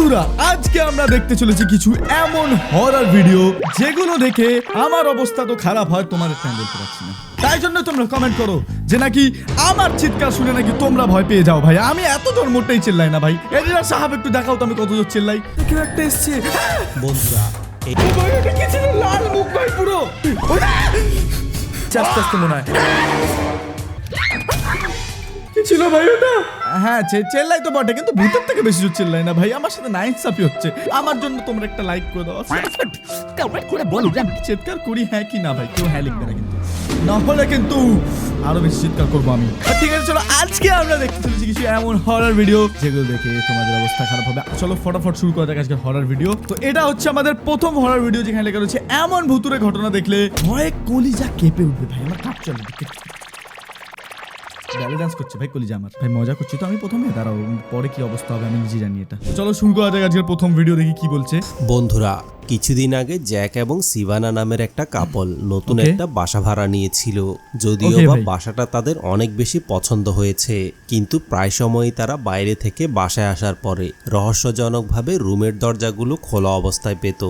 বন্ধুরা আজকে আমরা দেখতে চলেছি কিছু এমন হরর ভিডিও যেগুলো দেখে আমার অবস্থা তো খারাপ হয় তোমাদের টাইম বলতে পারছি না। তাই জন্য তোমরা কমেন্ট করো যে নাকি আমার চিৎকার শুনে নাকি তোমরা ভয় পেয়ে যাও। ভাই আমি এত জোর মোটেই চিল্লাই না ভাই। এডিটর সাহেব একটু দেখাও তো আমি কত জোর চিল্লাই। কেউ একটা এসছে বন্ধুরা কি ছিল লাল মুখ ভাই পুরো আস্তে আস্তে মনে হয় ছিল ভাই ওটা। হ্যাঁ চেল্লাই তো বটে কিন্তু ভূতের থেকে বেশি জোর চিল্লাই না ভাই। আমার সাথে নাইনসাফি হচ্ছে। আমার জন্য তোমরা একটা লাইক করে দাও, কমেন্ট করে বলো যে আমি চিৎকার করি হ্যাঁ কি না ভাই। কেউ হ্যাঁ লিখবে না কিন্তু, না হলে কিন্তু আরো বেশি চিৎকার করবো আমি। ঠিক আছে চলো আজকে আমরা দেখতে চলেছি কিছু এমন হরর ভিডিও যেগুলো দেখে তোমাদের অবস্থা খারাপ হবে। চলো ফটাফট শুরু করা যাক আজকে হরর ভিডিও। তো এটা হচ্ছে আমাদের প্রথম হরর ভিডিও যেখানে লেখা রয়েছে এমন ভুতুরে ঘটনা দেখলে ভয়ে কলিজা কেঁপে উঠবে। ভাই আমার কাপ চলে ব্যালে ডান্স করছে ভাই কলিজা আমার। ভাই মজা করছি তো আমি প্রথমে, দাঁড়াও পরে কি অবস্থা হবে আমি নিজে জানি এটা। চলো শুরু করা যাক আজকের প্রথম ভিডিও, দেখি কি বলছে। বন্ধুরা কিছুদিন আগে জ্যাক এবং সিভানা নামের একটা কাপল নতুন একটা বাসা ভাড়া নিয়েছিল। যদিও বা বাসাটা তাদের অনেক বেশি পছন্দ হয়েছে, কিন্তু প্রায় সময়ই তারা বাইরে থেকে বাসায় আসার পরে রহস্যজনকভাবে রুমের দরজাগুলো খোলা অবস্থায় পেত।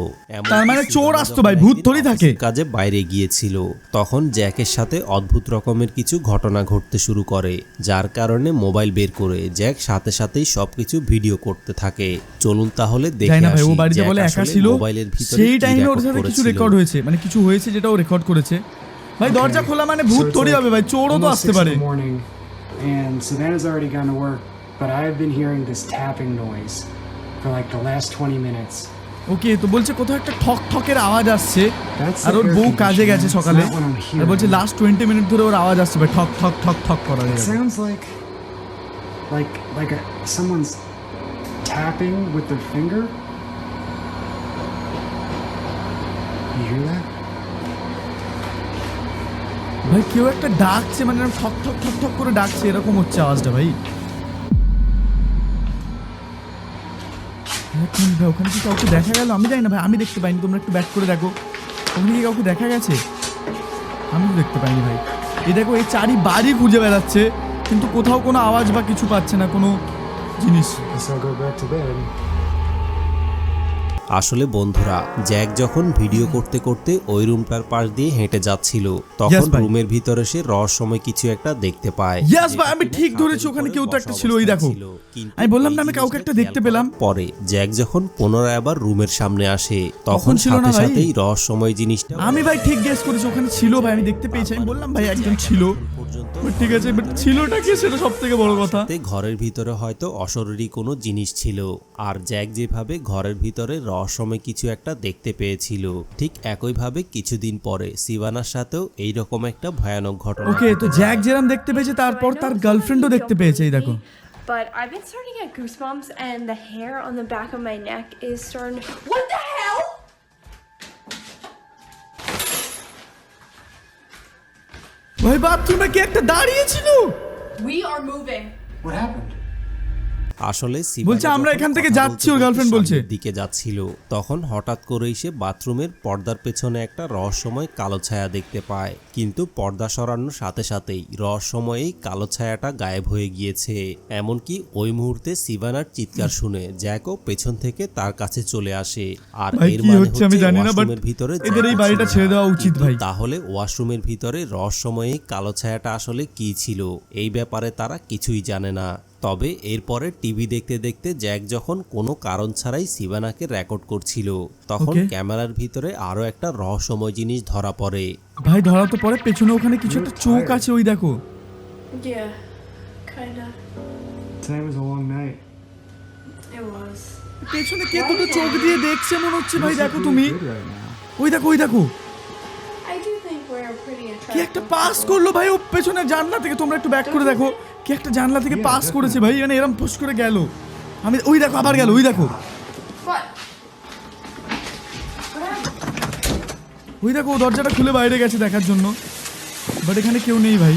তার মানে চোর আসতো ভাই, ভূত ধরে থাকে। কাজে বাইরে গিয়েছিল, তখন জ্যাকের সাথে অদ্ভুত রকমের কিছু ঘটনা ঘটতে শুরু করে, যার কারণে মোবাইল বের করে জ্যাক সাথে সাথেই সবকিছু ভিডিও করতে থাকে। চলুন তাহলে দেখে আসি মোবাইলের সেই টাইমে ওর সাথে কিছু রেকর্ড হয়েছে, মানে কিছু হয়েছে যেটা ও রেকর্ড করেছে। ভাই দরজা খোলা মানে ভূত তৈরি হবে ভাই, চোরও তো আসতে পারে। And Savannah's already gone to work, but I've been hearing this tapping noise for like the last 20 minutes. ওকে তো বলছে কোথাও একটা ঠক ঠকের আওয়াজ আসছে, আর ওর বউ কাজে গেছে সকালে, আর বলছে লাস্ট 20 মিনিট ধরে ওর আওয়াজ আসছে ভাই, ঠক ঠক ঠক ঠক করা। It sounds like someone's tapping with their finger. You hear that? ভাই কেউ একটা ডাকছে, মানে ঠক ঠক ঠক ঠক করে ডাকছে, এরকম হচ্ছে আওয়াজটা ভাই। ওখানে কি কাউকে দেখা গেল? আমি জানি না ভাই, আমি দেখতে পাইনি। তোমরা একটু ব্যাক করে দেখো, ওখানে কি কাউকে দেখা গেছে? আমি তো দেখতে পাইনি ভাই। এই দেখো এই চারি বাড়ি খুঁজে বেড়াচ্ছে, কিন্তু কোথাও কোনো আওয়াজ বা কিছু পাচ্ছে না, কোনো জিনিস। আসলে বন্ধুরা জ্যাক যখন ভিডিও করতে করতে ওই রুমটার পাশ দিয়ে হেঁটে যাচ্ছিল, তখন রুমের ভিতরে সে রহস্যময় কিছু একটা দেখতে পায়। ইয়েস ভাই আমি ঠিক ধরেছি, ওখানে কেউ তো একটা ছিল। ওই দেখো আমি বললাম না আমি কাউকে একটা দেখতে পেলাম। পরে জ্যাক যখন পুনরায় আবার রুমের সামনে আসে, তখন সাথে সাথেই রহস্যময় জিনিসটা আমি ভাই ঠিক গেস করেছি, ওখানে ছিল ভাই, আমি দেখতে পেয়েছি। আমি বললাম ভাই একজন ছিল, ঠিক আছে বাট ছিলটা কি সেটা সবথেকে বড় কথা। ঘরের ভিতরে হয়তো অশরীরী কোনো জিনিস ছিল, আর জ্যাক যেভাবে ঘরের ভিতরে রহস্যময় কিছু একটা দেখতে পেয়েছিল, ঠিক একইভাবে কিছুদিন পরে সিভানার সাথেও এইরকম একটা ভয়ানক ঘটনা। ওকে তো জ্যাক যেরকম দেখতে পেয়েছে, তারপর তার গার্লফ্রেন্ডও দেখতে পেয়েছে। এই দেখো But I've been starting to get goosebumps and the hair on the back of my neck is starting to... What the hell? ভাই বাথরুমে কি একটা দাঁড়িয়ে ছিল? We are moving. What happened? আসলে বলছে আমরা এখান থেকে যাচ্ছি, ওর গার্লফ্রেন্ড বলছে দিকে যাচ্ছিল, তখন হঠাৎ করেই সে বাথরুমের পর্দার পেছনে একটা রহস্যময় কালো ছায়া দেখতে পায়। কিন্তু পর্দা সরানোর সাথে সাথেই রহস্যময় কালো ছায়াটা গায়েব হয়ে গিয়েছে। এমনকি ওই মুহূর্তে সিভানার চিৎকার শুনে জ্যাকও পেছন থেকে তার কাছে চলে আসে। আর এর মানে হচ্ছে আমি জানি না, বাট ওয়াশরুমের ভিতরে এদের এই বাড়িটা ছেড়ে দেওয়া উচিত ভাই। তাহলে ওয়াশরুমের ভিতরে রহস্যময় কালো ছায়াটা আসলে কি ছিল, এই ব্যাপারে তারা কিছুই জানে না। তবে এরপরে টিভি দেখতে দেখতে জ্যাক যখন কোনো কারণ ছাড়াই সিভানাকে রেকর্ড করছিল, তখন ক্যামেরার ভিতরে আরো একটা রহস্যময় জিনিস ধরা পড়ে। ভাই ধরা তো পরে পেছনে ওখানে কিছু একটা চোখ আছে, ওই দেখো। Yeah, kinda. Today was a long night. It was. পেছনে কে দুটো চোখ দিয়ে দেখছে মনে হচ্ছে ভাই, দেখো তুমি। ওই দেখো ওই দেখো I do think we're pretty attractive. কি একটা পাস করলো ভাই ও পেছনে জানলা থেকে। তোমরা একটু ব্যাক করে দেখো, কি একটা জানলা থেকে পাস করেছে ভাই, মানে এরকম ফুস করে গেল। আমি ওই দেখো আবার গেল, ওই দেখো ওই দেখো দরজাটা খুলে বাইরে গেছে দেখার জন্য, বাট এখানে কেউ নেই ভাই।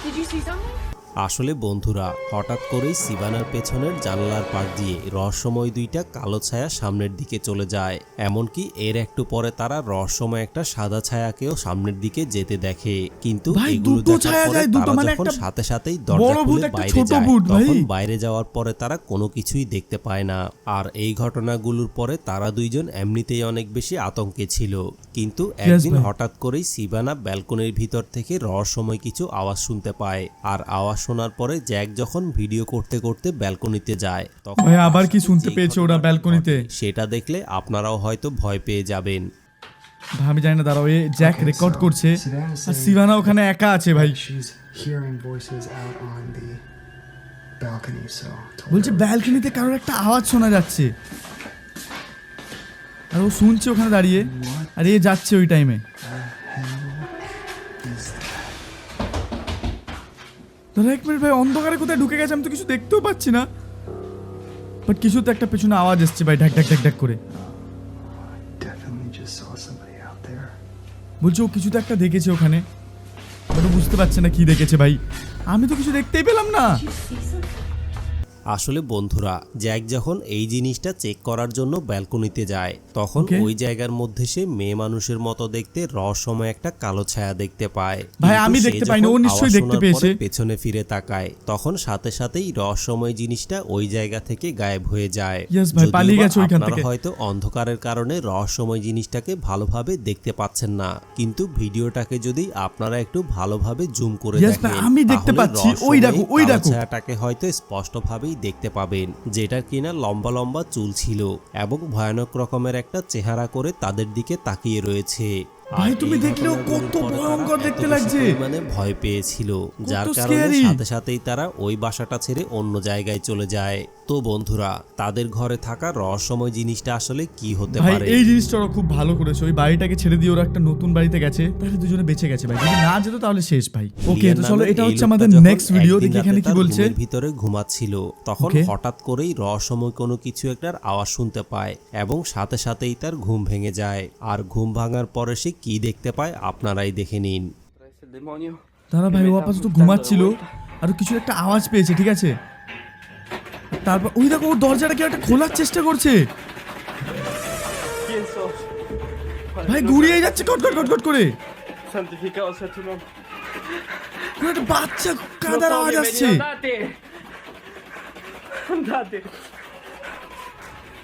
Did you see something? আসলে বন্ধুরা, হঠাৎ করেই সিবানার পেছনের জানালার পাশ দিয়ে রহস্যময় দুইটা কালো ছায়া সামনের দিকে চলে যায়। এমনকি এর একটু পরে তারা রহস্যময় একটা সাদা ছায়াকেও সামনের দিকে যেতে দেখে। কিন্তু ভাই, এগুলো দুটো দেখার ছায়া পরে যায়, দুটো, তারা মানে যখন একটা সাথে সাথেই দরজা বড় ভূত, খুলে একটা বাইরে ছোট যায়, ভূত, ভাই। তখন বাইরে যাওয়ার পরে তারা কোনো কিছুই দেখতে পায় না। আর এই ঘটনাগুলোর পরে তারা দুইজন এমনিতেই অনেক বেশি আতঙ্কে ছিল। কিন্তু একদিন ভাই। হঠাৎ করেই সিবানা ব্যালকনির ভিতর থেকে রহস্যময় কিছু আওয়াজ শুনতে পায়। আর আওয়াজ শোনার পরে জ্যাক যখন ভিডিও করতে করতে ব্যালকনিতে যায়, তখন ভাই, আবার তার কি সাথে শুনতে যেই পেয়েছে ওরা ঘটনাটা ব্যালকনিতে? ঘটে, সেটা দেখলে আপনারাও হয়তো ভয় পেয়ে যাবেন। ভাই, আমি জানি না, দাঁড়াও, এ জ্যাক Okay, রেকর্ড so করছে Savannah আর said সিভানা ওখানে একা আছে ভাই। she's hearing voices out on the balcony, so I told বলছে her ব্যালকনিতে কারোর একটা আওয়াজ শোনা যাচ্ছে, আর ও শুনছে ওখানে দাঁড়িয়ে, আর এ যাচ্ছে ওই টাইমে। দাঁড়া এক মিনিট ভাই, অন্ধকারে কোথায় ঢুকে গেছে, আমি তো কিছু দেখতেও পাচ্ছি না, বাট কিছু তো একটা পেছনে আওয়াজ এসছে ভাই, ঢাক ঢাক ঢাক ঢাক করে। definitely just saw somebody out there. বলছে ও কিছু তো একটা দেখেছে ওখানে, বাট ও বুঝতে পারছে না কি দেখেছে ভাই, আমি তো কিছু দেখতেই পেলাম না। Did you see something? আসলে বন্ধুরা, জ্যাক যখন এই জিনিসটা চেক করার জন্য ব্যালকনিতে যায়, তখন Okay. ওই জায়গার মধ্যে সে মেয়ে মানুষের মতো দেখতে রহস্যময় একটা কালো ছায়া দেখতে পায়। ভাই, কিন্তু আমি সে দেখতে পাইনি, ও যখন নিশ্চয়ই আওয়াজ দেখতে শোনার পেয়েছে। পরে পেছনে ফিরে তাকায়, তখন সাথে সাথেই রহস্যময় জিনিসটা ওই জায়গা থেকে গায়েব হয়ে যায়। Yes ভাই, যদিও পালিয়ে বা গেছে ওইখান আপনারা থেকে। হয়তো অন্ধকারের কারণে রহস্যময় জিনিসটাকে ভালোভাবে দেখতে পাচ্ছেন না, কিন্তু ভিডিওটাকে যদি আপনারা একটু ভালোভাবে জুম করে Yes দেখেন, ভাই, আমি দেখতে তাহলে পাচ্ছি, ওই রহস্যময় দেখো, ওই কালো দেখো। ছায়াটাকে হয়তো স্পষ্টভাবেই দেখতে পাবেন, যেটা কিনা লম্বা লম্বা চুল ছিল এবং ভয়ানক রকমের একটা চেহারা করে তাদের দিকে তাকিয়ে রয়েছে। ভাই, আর তুমি এই দেখলেও ঘটনাগুলোর কত পরে ভয়ঙ্কর তারা দেখতে এত বেশি লাগছে। পরিমাণে ভয় পেয়েছিল, যার কারণে scary। সাথে সাথেই তারা ওই বাসাটা ছেড়ে অন্য জায়গায় চলে যায়। তো বন্ধুরা, তাদের ঘরে থাকা রহস্যময় জিনিসটা আসলে কি হতে ভাই, পারে? এই জিনিসটা ওরা খুব ভালো করেছে, ওই বাড়িটাকে ছেড়ে দিয়ে ওরা একটা নতুন বাড়িতে গেছে, তাহলে দুজনে বেঁচে গেছে ভাই, যদি না যেত তাহলে শেষ ভাই। ওকে, লিয়ান তো চলো, নামের এটা এই হচ্ছে লোকটা আমাদের যখন নেক্সট ভিডিও, একদিন দেখি এখানে রাতে কি তার বলছে। রুমের ভিতরে ঘুমাচ্ছিল, তখন Okay. হঠাৎ করেই রহস্যময় কোনো কিছু একটার আওয়াজ শুনতে পায় এবং সাথে সাথেই তার ঘুম ভেঙে যায়। আর ঘুম ভাঙার পরে সে কি দেখতে পায় আপনারাই দেখে নিন। El demonio. দাঁড়া ভাই, ও আপাতত ঘুমাচ্ছিল আর ও কিছু একটা আওয়াজ পেয়েছে, ঠিক আছে, তারপর ওই দেখো, ও দরজাটা কেউ একটা খোলার চেষ্টা করছে ¿Quién sos? ভাই, ঘুরিয়ে যাচ্ছে কট কট কট কট করে, Santificado sea tu nombre. কোনো একটা বাচ্চা No কাঁদার sos আওয়াজ আসছে। bienvenido, andate. Andate.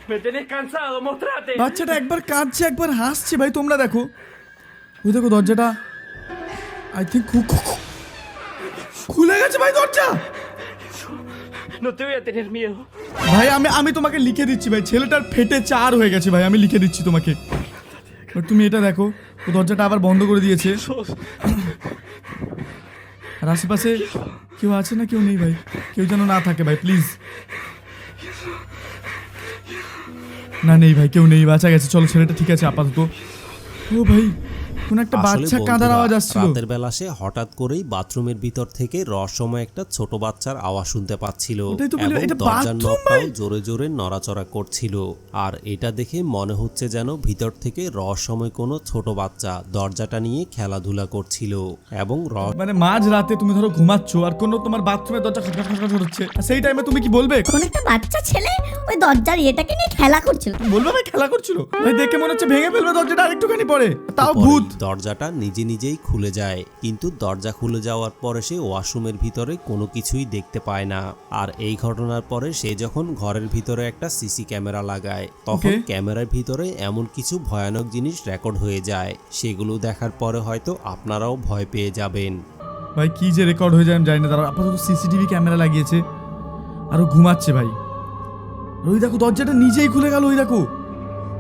Me tenés cansado, mostrate. বাচ্চাটা একবার কাঁদছে একবার হাসছে ভাই, তোমরা দেখো, ওই দেখো দরজাটা আই থিঙ্ক খুলে গেছে ভাই দরজা। No te voy a tener miedo. ভাই, আমি তোমাকে লিখে দিচ্ছি ভাই, ছেলেটার ফেটে 4 হয়ে গেছে ভাই, আমি লিখে দিচ্ছি তোমাকে। আর তুমি এটা দেখো, ও দরজাটা আবার বন্ধ করে দিয়েছে। Sos. আর আশেপাশে কেউ আছে না? কেউ নেই ভাই, কেউ যেন না থাকে ভাই, প্লিজ। না, নেই ভাই, কেউ নেই, বাঁচা গেছে। চলো, ছেলেটা ঠিক আছে আপাতত। ও ভাই, কোন একটা আসলে বাচ্চা কাঁদার বন্ধুরা, আওয়াজ আসছিল। রাতের বেলা সে হঠাৎ করেই বাথরুমের ভিতর থেকে রহস্যময় একটা ছোট বাচ্চার আওয়াজ শুনতে পাচ্ছিল ওটাই তো বলি, এবং এটা দরজার bathroom নবটাও ভাই। জোরে জোরে নড়াচড়া করছিল। আর এটা দেখে মনে হচ্ছে যেন ভিতর থেকে রহস্যময় কোনো ছোট বাচ্চা দরজাটা নিয়ে খেলাধুলা করছিল এবং মানে মাঝ রাতে তুমি ধরো ঘুমাচ্ছ আর কোনো তোমার বাথরুমের দরজা খটখট খটখট হচ্ছে, আর সেই টাইমে তুমি কি বলবে? কোন একটা বাচ্চা ছেলে ওই দরজার ইয়েটাকে নিয়ে খেলা করছিল। বলবে ভাই খেলা করছিল? ভাই, দেখে মনে হচ্ছে ভেঙে ফেলবে দরজাটা আরেকটুখানি পরে, তাও পরেই ভূত। দরজাটা নিজে নিজেই খুলে যায়, কিন্তু দরজা খুলে যাওয়ার পরে সে ওয়াশরুমের ভিতরে কোনো কিছুই দেখতে পায় না। আর এই ঘটনার পরে সে যখন ঘরের ভিতরে একটা সিসি ক্যামেরা লাগায়, তখন Okay. ক্যামেরার ভিতরে এমন কিছু ভয়ানক জিনিস রেকর্ড হয়ে যায়, সেগুলো দেখার পরে হয়তো আপনারাও ভয় পেয়ে যাবেন। ভাই, কি যে রেকর্ড হয়ে যায় আমি জানি না। তারা আপাতত সিসিটিভি ক্যামেরা লাগিয়েছে আর ও ঘুমাচ্ছে ভাই। আর ওই দেখো দরজাটা নিজেই খুলে গেল, ওই দেখো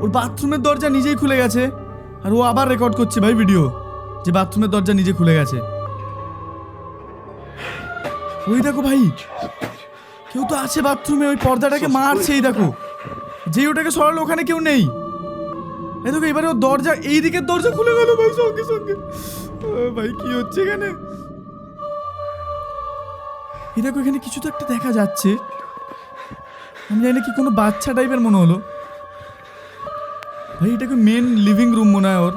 ওর বাথরুমের দরজা নিজেই খুলে গেছে, আর ও আবার রেকর্ড করছে ভাই ভিডিও, যে বাথরুমের দরজা নিজে খুলে গেছে। ওই দেখো ভাই, কেউ তো আছে বাথরুমে, ওই পর্দাটাকে মারছে, এই দেখো, যেই ওটাকে সরালো ওখানে কেউ নেই। এই দেখো, এবারে ওর দরজা, এই দিকের দরজা খুলে গেল ভাই সঙ্গে সঙ্গে। ভাই, কি হচ্ছে এখানে? এই দেখো, এখানে কিছু তো একটা দেখা যাচ্ছে, আমি জানি না কি, কোনো বাচ্চা টাইপের মনে হলো ভাই। এটাকে মেন লিভিং রুম মনে হয় ওর।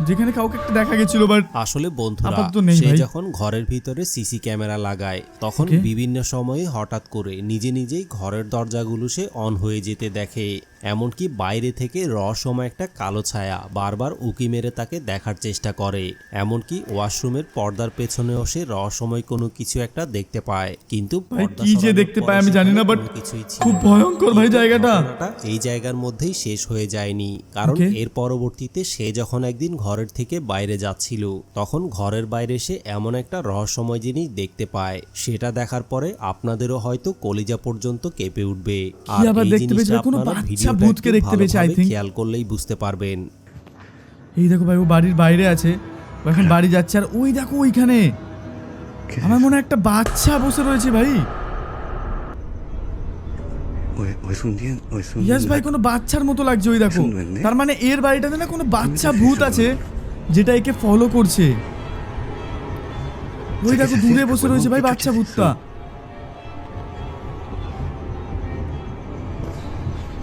যেখানে কাউকে একটা দেখা গেছিল, বাট আসলে বন্ধুরা আপাতত নেই সে ভাই। যখন ঘরের ভিতরে সিসি ক্যামেরা লাগায় তখন Okay. বিভিন্ন সময়ে হঠাৎ করে নিজে নিজেই ঘরের দরজাগুলো সে অন হয়ে যেতে দেখে। এমনকি বাইরে থেকে রহস্যময় একটা কালো ছায়া বারবার উকি মেরে তাকে দেখার চেষ্টা করে। এমনকি ওয়াশরুমের পর্দার পেছনেও সে রহস্যময় কোনো কিছু একটা দেখতে পায়, কিন্তু ভাই পর্দা কি যে সরানোর দেখতে পরে পায় আমি জানি না, সেখানে বাট কোনো কিছুই ছিল খুব না। ভয়ঙ্কর ভাই কিন্তু জায়গাটা। ঘটনাটা এই জায়গার মধ্যেই শেষ হয়ে যায়নি, কারণ Okay. এর পরবর্তীতে সে যখন একদিন ঘরের থেকে বাইরে যাচ্ছিল তখন ঘরের বাইরে সে এমন একটা রহস্যময় জিনিস দেখতে পায়। সেটা দেখার পরে আপনাদেরও হয়তো কলিজা পর্যন্ত কেঁপে উঠবে। আর আবার এই দেখতে পেয়েছে? জিনিসটা কোনো আপনারা বাচ্চা ভিডিওটা ভূতকে একটু দেখতে পেয়েছে, I ভালোভাবে think। খেয়াল করলেই বুঝতে পারবেন। এই দেখো ভাই, ও বাড়ির বাইরে আছে, ও এখন বাড়ি যাচ্ছে, আর ওই দেখো ওইখানে আমার মনে হয় একটা বাচ্চা বসে রয়েছে ভাই। o es un día, o es un ইয়াস ভাই, কোনো বাচ্চার মতো লাগছে, ওই দেখো। শুনবেন না? তার মানে এর বাড়িটাতে না কোনো বাচ্চা ভূত আছে যেটা একে ফলো করছে। ওই দেখো দূরে বসে রয়েছে ভাই বাচ্চা ভূতটা।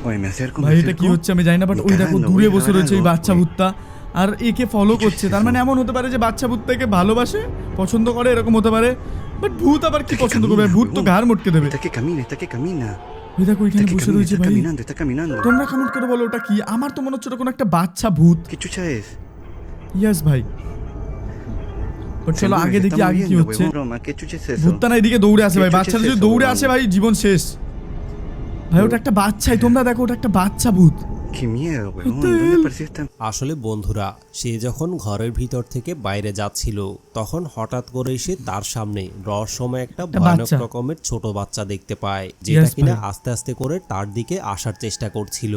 Oye, me acerco, ভাই এটা কি হচ্ছে আমি জানি না, বাট ওই দেখো দূরে বসে রয়েছে ওই বাচ্চা ভূতটা আর একে ফলো করছে। তার মানে এমন হতে পারে যে বাচ্চা ভূতটা একে ভালোবাসে, পছন্দ করে, এরকম হতে পারে। বাট ভূত আবার কি পছন্দ করবে? ভূত তো ঘাড় মটকে দেবে। Está que camina. ওই দেখো ওইখানে Está que বসে camina, রয়েছে está ভাই। caminando, está caminando. তোমরা কমেন্ট করে বলো ওটা কি। আমার তো মনে হচ্ছে ওটা কোনো একটা বাচ্চা ভূত। ¿Qué chucha es? ইয়াস ভাই, বাট Se চলো mueve, আগে se দেখি está আগে কি moviendo, হচ্ছে। huevón, broma, ¿qué chucha es eso? ভূতটা না এদিকে দৌড়ে আসে ভাই। কে বাচ্চাটা চুচেছে যদি সব দৌড়ে বলো? আসে ভাই জীবন শেষ। ভাই ওটা একটা বাচ্চাই, তোমরা দেখো ওটা একটা বাচ্চা ভূত। Qué miedo, huevón. the ¿Dónde hell? apareció esta? আসলে বন্ধুরা সে যখন ঘরের ভিতর থেকে বাইরে যাচ্ছিল তখন হঠাৎ করে সে তার সামনে রহস্যময় একটা ভয়ানক বাচ্চা। রকমের ছোট বাচ্চা দেখতে পায়, যেটা Yes, কিনা ভাই। আস্তে আস্তে করে তার দিকে আসার চেষ্টা করছিল।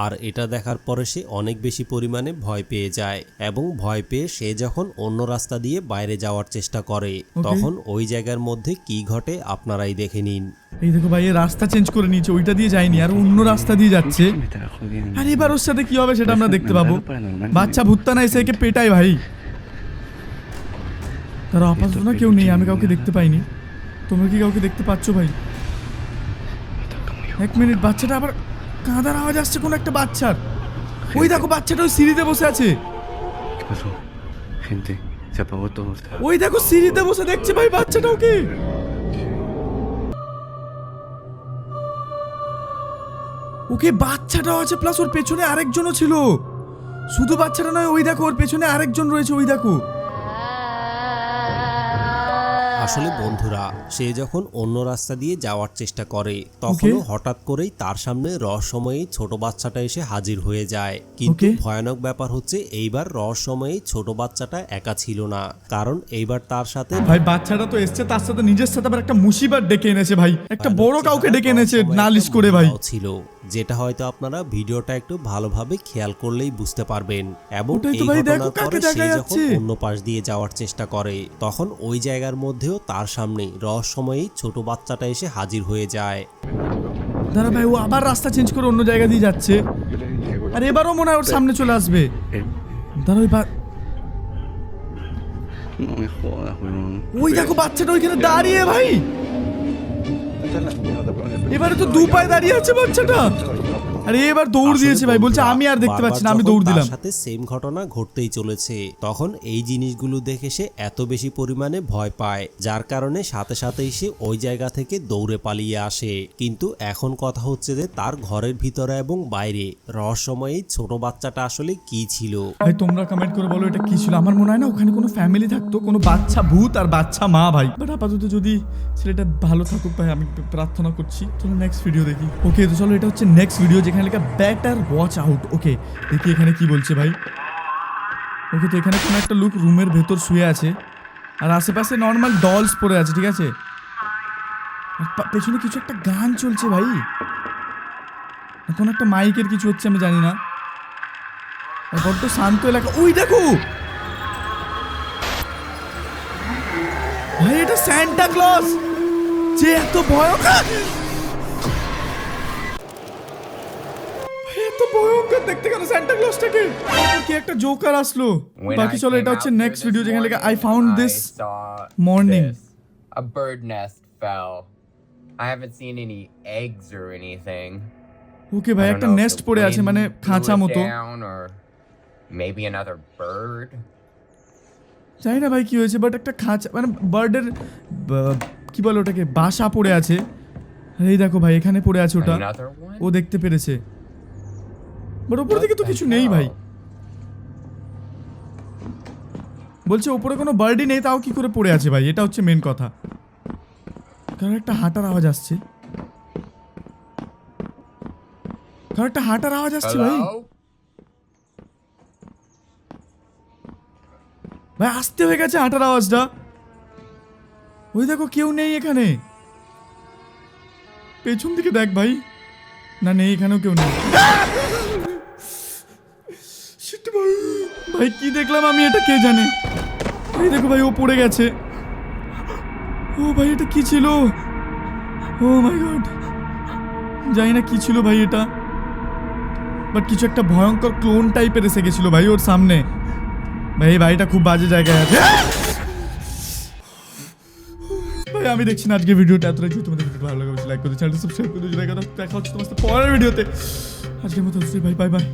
আর এটা দেখার পরে সে অনেক বেশি পরিমাণে ভয় পেয়ে যায়, এবং ভয় পেয়ে সে যখন অন্য রাস্তা দিয়ে বাইরে যাওয়ার চেষ্টা করে তখন ওই জায়গার মধ্যে কি ঘটে আপনারাই দেখে নিন। এই দেখো ভাই, এ রাস্তা চেঞ্জ করে নিয়েছে, ওইটা দিয়ে যায়নি আর অন্য রাস্তা দিয়ে যাচ্ছে। Me estaba jodiendo. আর এবার ওর সাথে কি হবে সেটা আমরা দেখতে পাবো। Paranormal. বাচ্চা ভূতটা না এসে একে পেটায় ভাই। তারা আপাতত না কেউ নেই, আমি কাউকে দেখতে পাইনি। তোমরা কি কাউকে দেখতে পাচ্ছ ভাই? এক মিনিট, বাচ্চাটা আবার কাঁদার আওয়াজ আসছে কোন একটা বাচ্চার। ওই দেখো বাচ্চাটা ওই সিঁড়িতে বসে আছে। ¿Qué pasó? Gente, se apagó todo. ওই দেখো সিঁড়িতে বসে দেখছে ভাই বাচ্চাটা ওকে। ওকে বাচ্চাটাও আছে, প্লাস ওর পেছনে আরেকজনও ছিল। শুধু বাচ্চাটা নয়, ওই দেখো ওর পেছনে আরেকজন রয়েছে, ওই দেখো। আসলে বন্ধুরা সে যখন অন্য রাস্তা দিয়ে যাওয়ার চেষ্টা করে তখনও হঠাৎ করেই তার সামনে রহস্যময়ী ছোট বাচ্চাটা এসে হাজির হয়ে যায়। কিন্তু Okay. ভয়ানক ব্যাপার হচ্ছে এইবার রহস্যময়ী ছোট বাচ্চাটা একা ছিল না, কারণ এইবার তার সাথে ভাই বাচ্চাটা তো এসছে, তার সাথে নিজের সাথে আবার একটা মুসিবত ডেকে এনেছে ভাই। একটা বড় কাউকে ডেকে এনেছে রহস্যময় নালিশ একটা করে ভাই। মহিলাও ছিল, যেটা হয়তো আপনারা ভিডিওটা একটু ভালোভাবে খেয়াল করলেই বুঝতে পারবেন। এবং ওটাই তো এই ভাই, দেখো ঘটনার কাকে পরে দেখা সে যখন যাচ্ছে। অন্য পাশ দিয়ে যাওয়ার চেষ্টা করে তখন ওই জায়গার মধ্যেও তার সামনে রহস্যময়ী ছোট বাচ্চাটা এসে হাজির হয়ে যায়। দাঁড়া ভাই, ও আবার রাস্তা চেঞ্জ করে অন্য জায়গা দিয়ে যাচ্ছে, আর এবারও মনে হয় ওর সামনে চলে আসবে। দাঁড়া ওই No me jodas, huevón. ওই দেখো বাচ্চাটা ওইখানে দাঁড়িয়ে ভাই। এবারে তো দু পায়ে দাঁড়িয়ে আছে বাচ্চাটা। আরে এবার দৌড় আসলে দিয়েছে ভাই, বলছে বন্ধুরা, আমি আর দেখতে পাচ্ছি না, আমি বারবার দৌড় যখন দিলাম। তার সাথে সেম ঘটনা ঘটতেই চলেছে তখন এই জিনিসগুলো দেখে সে এত বেশি পরিমাণে ভয় পায়, যার কারণে সাথে সাথেই সে ওই জায়গা থেকে দৌড়ে পালিয়ে আসে। কিন্তু এখন কথা হচ্ছে যে তার ঘরের ভিতরে এবং বাইরে রহস্যময় এই ছোট বাচ্চাটা আসলে কি ছিল। ভাই তোমরা কমেন্ট করে বলো এটা কি ছিল। আমার মনে হয় না ওখানে কোনো ফ্যামিলি থাকতো, কোনো বাচ্চা ভূত আর বাচ্চা মা ভাই। বাট আপাতত যদি ছেলেটা ভালো থাকুক ভাই, আমি প্রার্থনা করছি। চলো নেক্সট ভিডিও দেখি। ওকে তো চলো, এটা হচ্ছে নেক্সট ভিডিও যেখানে লেখা বেটার ওয়াচ আউট। ওকে দেখি এখানে কি বলছে ভাই। ওকে তো এখানে কোনো একটা লোক রুমের ভেতর শুয়ে আছে আর আশেপাশে নর্মাল ডলস পড়ে আছে, ঠিক আছে। আর পেছনে কিছু একটা গান চলছে ভাই, কোনো একটা মাইকের কিছু হচ্ছে আমি জানি না। আর বড্ড শান্ত এলাকা। ওই দেখো ভাই, এটা সান্টা ক্লজ, যে এত ভয়ঙ্কর। ভাই এত ভয়ঙ্কর দেখতে কেন সান্টা ক্লজটাকে? কি একটা জোকার আসলো। বাকি চলো, এটা হচ্ছে নেক্সট ভিডিও যেখানে লেখা I found this morning. A bird nest fell. I haven't seen any eggs or anything. ওকে ভাই, I don't একটা know if নেস্ট the পড়ে আছে, wind মানে blew খাঁচা it মতো। down or Maybe another bird? জানি না ভাই কি হয়েছে, বাট একটা খাঁচা মানে বার্ডের কি বলে ওটাকে, বাসা পড়ে আছে। এই দেখো ভাই, এখানে পড়ে আছে ওটা, Another one? ও দেখতে পেরেছে। বাট উপর দিকে তো কিছু নেই ভাই, বলছে উপরে কোনো বার্ডই নেই, তাও কি করে পড়ে আছে ভাই, এটা হচ্ছে মেন কথা। কারণ একটা হাঁটার আওয়াজ আসছে, ভাই। Hello? ভাই আসতে হয়ে গেছে হাঁটার আওয়াজটা। ওই দেখো কেউ নেই এখানে, পেছন দিকে দেখ ভাই, না নেই, এখানেও কেউ নেই। Shit ভাই, ভাই কি দেখলাম আমি, এটা কে জানে। এই দেখো ভাই, ও পড়ে গেছে। ও ভাই এটা কি ছিল, ও মাই গড, জানি না কি ছিল ভাই এটা, বাট কিছু একটা ভয়ঙ্কর ক্লোন টাইপের এসে গেছিল ভাই ওর সামনে। ভাই এই বাড়িটা খুব বাজে জায়গায় আছে। ভাই আমি দেখছি না আজকে ভিডিওটা এতটাই, যদি তোমাদের ভিডিও ভালো লাগে লাইক করে চ্যানেলটা সাবস্ক্রাইব করে দিও। দেখা হচ্ছে তোমার সাথে পরের ভিডিওতে। আজকের মতো ভাই, বাই বাই।